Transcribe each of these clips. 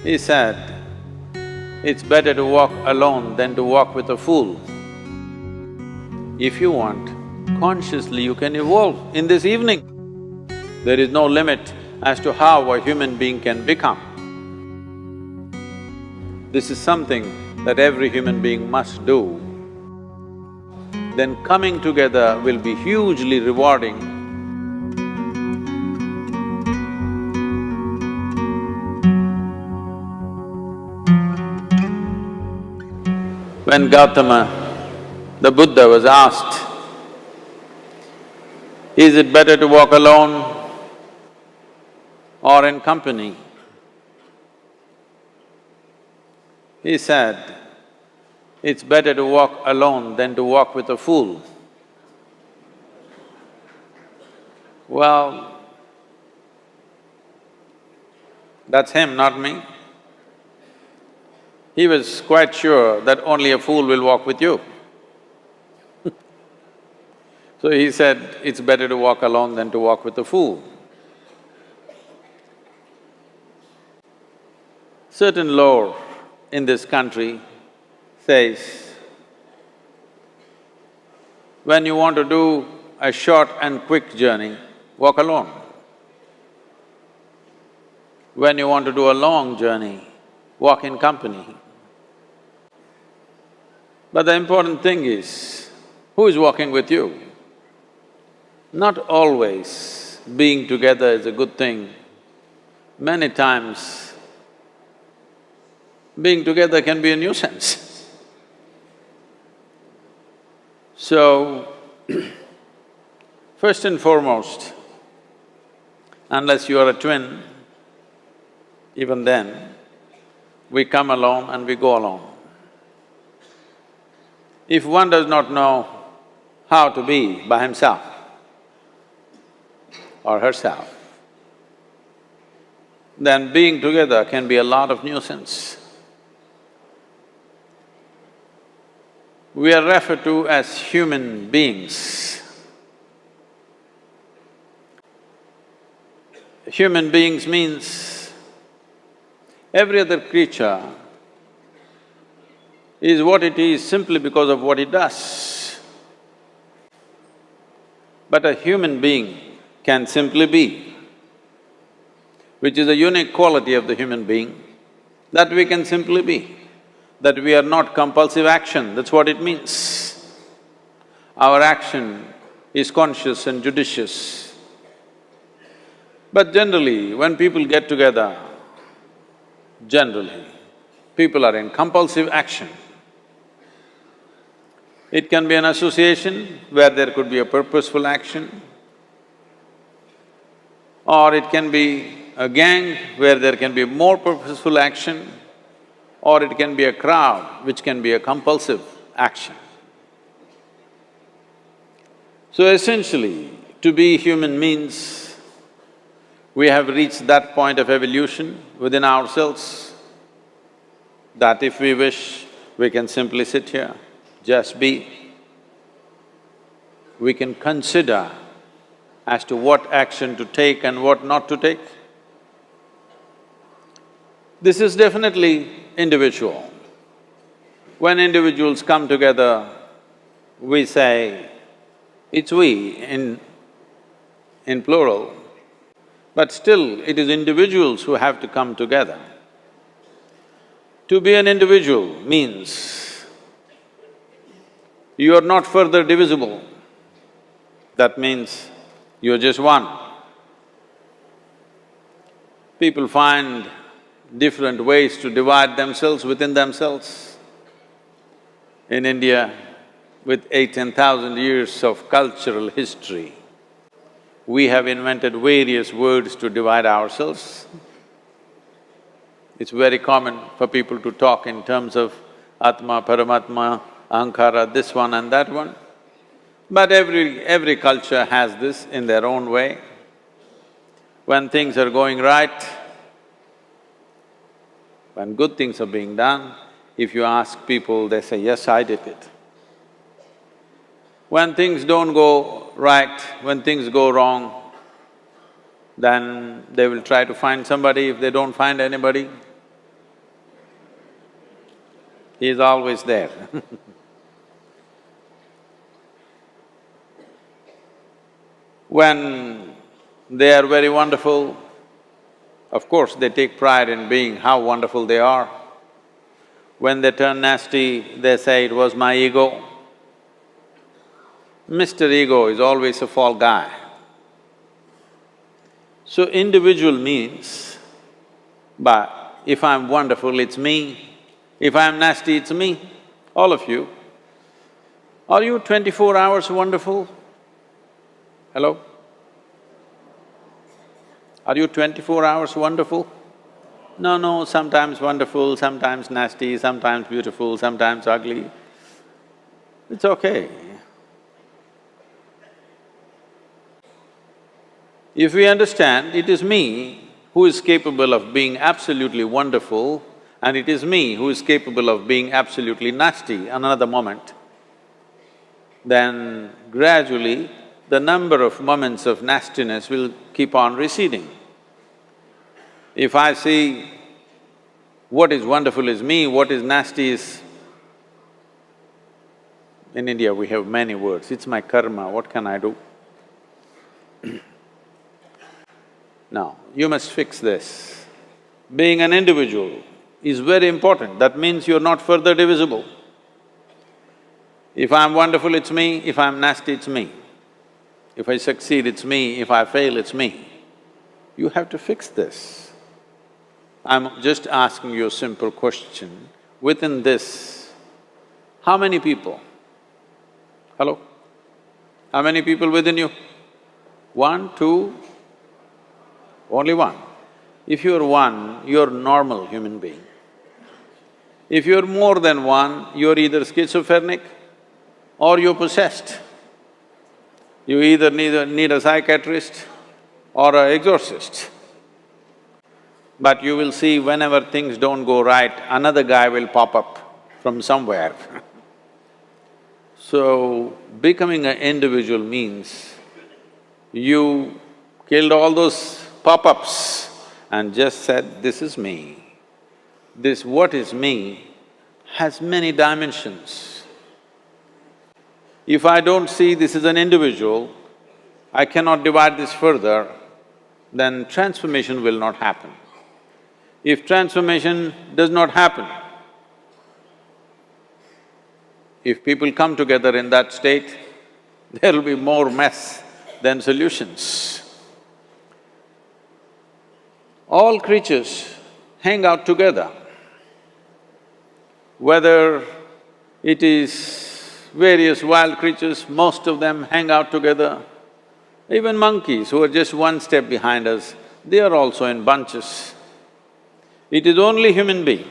He said, it's better to walk alone than to walk with a fool. If you want, consciously you can evolve in this evening. There is no limit as to how a human being can become. This is something that every human being must do. Then coming together will be hugely rewarding. When Gautama, the Buddha, was asked, is it better to walk alone or in company? He said, it's better to walk alone than to walk with a fool. Well, that's him, not me. He was quite sure that only a fool will walk with you. So he said, it's better to walk alone than to walk with a fool. Certain lore in this country says, when you want to do a short and quick journey, walk alone. When you want to do a long journey, walk in company. But the important thing is, who is walking with you? Not always being together is a good thing. Many times, being together can be a nuisance. So, first and foremost, unless you are a twin, even then, we come alone and we go alone. If one does not know how to be by himself or herself, then being together can be a lot of nuisance. We are referred to as human beings. Human beings means every other creature is what it is simply because of what it does. But a human being can simply be, which is a unique quality of the human being, that we can simply be, that we are not compulsive action, that's what it means. Our action is conscious and judicious. But generally, when people get together, generally, people are in compulsive action. It can be an association where there could be a purposeful action, or it can be a gang where there can be more purposeful action, or it can be a crowd which can be a compulsive action. So essentially, to be human means we have reached that point of evolution within ourselves that if we wish, we can simply sit here, just be. We can consider as to what action to take and what not to take. This is definitely individual. When individuals come together, we say, it's we in plural, but still it is individuals who have to come together. To be an individual means you are not further divisible. That means you're just one. People find different ways to divide themselves within themselves. In India, with 8,000–10,000 years of cultural history, we have invented various words to divide ourselves. It's very common for people to talk in terms of Atma, Paramatma, Ahankara, this one and that one. But every culture has this in their own way. When things are going right, when good things are being done, if you ask people, they say, yes, I did it. When things don't go right, when things go wrong, then they will try to find somebody. If they don't find anybody, He is always there. When they are very wonderful, of course they take pride in being how wonderful they are. When they turn nasty, they say, "It was my ego." Mr. Ego is always a fall guy. So individual means, but if I'm wonderful, it's me. If I'm nasty, it's me. All of you. Are you 24 hours wonderful? Hello? Are you 24 hours wonderful? No, sometimes wonderful, sometimes nasty, sometimes beautiful, sometimes ugly. It's okay. If we understand it is me who is capable of being absolutely wonderful and it is me who is capable of being absolutely nasty another moment, then gradually the number of moments of nastiness will keep on receding. If I see what is wonderful is me, what is nasty is… In India we have many words, it's my karma, what can I do? Now, you must fix this. Being an individual is very important, that means you're not further divisible. If I'm wonderful, it's me, if I'm nasty, it's me. If I succeed, it's me, if I fail, it's me. You have to fix this. I'm just asking you a simple question. Within this, how many people? Hello? How many people within you? One, two? Only one. If you're one, you're normal human being. If you're more than one, you're either schizophrenic or you're possessed. You either need a psychiatrist or an exorcist. But you will see whenever things don't go right, another guy will pop up from somewhere. So, becoming an individual means you killed all those pop-ups and just said, "This is me." This what is me has many dimensions. If I don't see this is an individual, I cannot divide this further, then transformation will not happen. If transformation does not happen, if people come together in that state, there will be more mess than solutions. All creatures hang out together. Whether it is various wild creatures, most of them hang out together. Even monkeys who are just one step behind us, they are also in bunches. It is only human being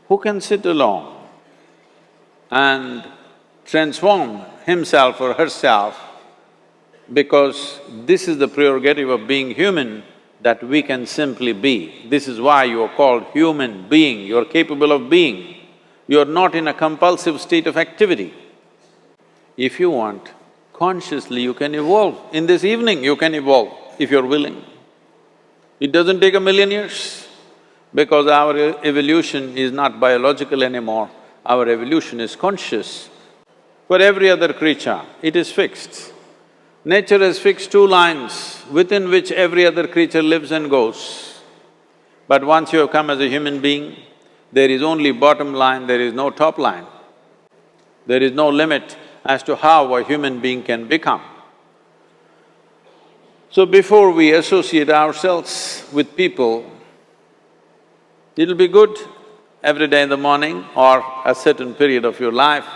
who can sit alone and transform himself or herself, because this is the prerogative of being human, that we can simply be. This is why you are called human being, you're capable of being. You're not in a compulsive state of activity. If you want, consciously you can evolve. In this evening you can evolve, if you're willing. It doesn't take 1,000,000 years, because our evolution is not biological anymore, our evolution is conscious. For every other creature, it is fixed. Nature has fixed two lines within which every other creature lives and goes. But once you have come as a human being, there is only bottom line, there is no top line. There is no limit as to how a human being can become. So before we associate ourselves with people, it'll be good every day in the morning or a certain period of your life,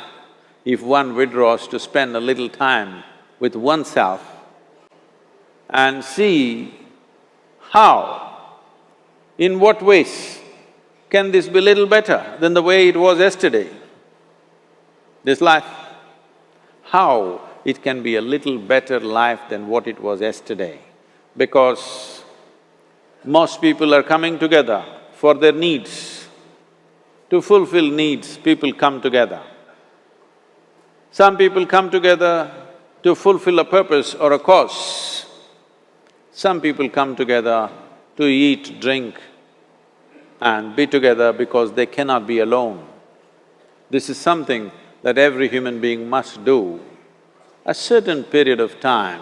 if one withdraws to spend a little time with oneself and see how, in what ways can this be little better than the way it was yesterday, this life? How it can be a little better life than what it was yesterday? Because most people are coming together for their needs. To fulfill needs, people come together. Some people come together to fulfill a purpose or a cause. Some people come together to eat, drink and be together because they cannot be alone. This is something that every human being must do. A certain period of time,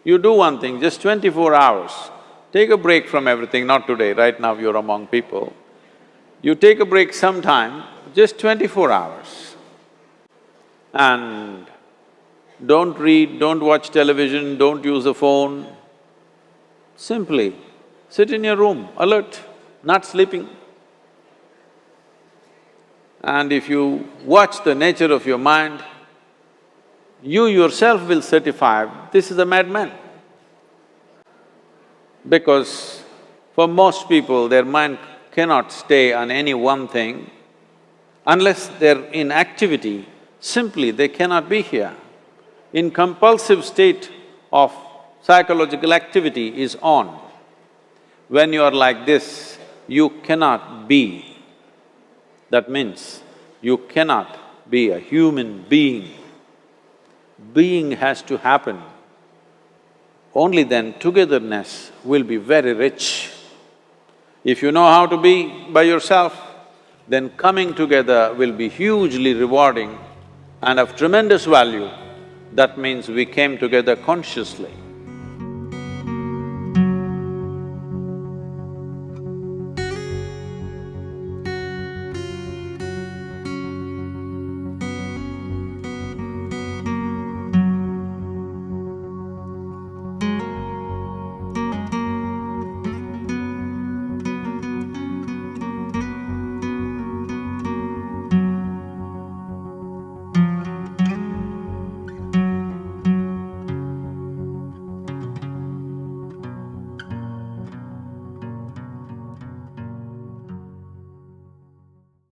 you do one thing, just 24 hours, take a break from everything, not today, right now you're among people. You take a break sometime, just 24 hours. And don't read, don't watch television, don't use the phone. Simply sit in your room, alert, not sleeping. And if you watch the nature of your mind, you yourself will certify, this is a madman. Because for most people, their mind cannot stay on any one thing. Unless they're in activity, simply they cannot be here. In compulsive state of psychological activity is on. When you are like this, you cannot be. That means you cannot be a human being. Being has to happen. Only then togetherness will be very rich. If you know how to be by yourself, then coming together will be hugely rewarding and of tremendous value. That means we came together consciously.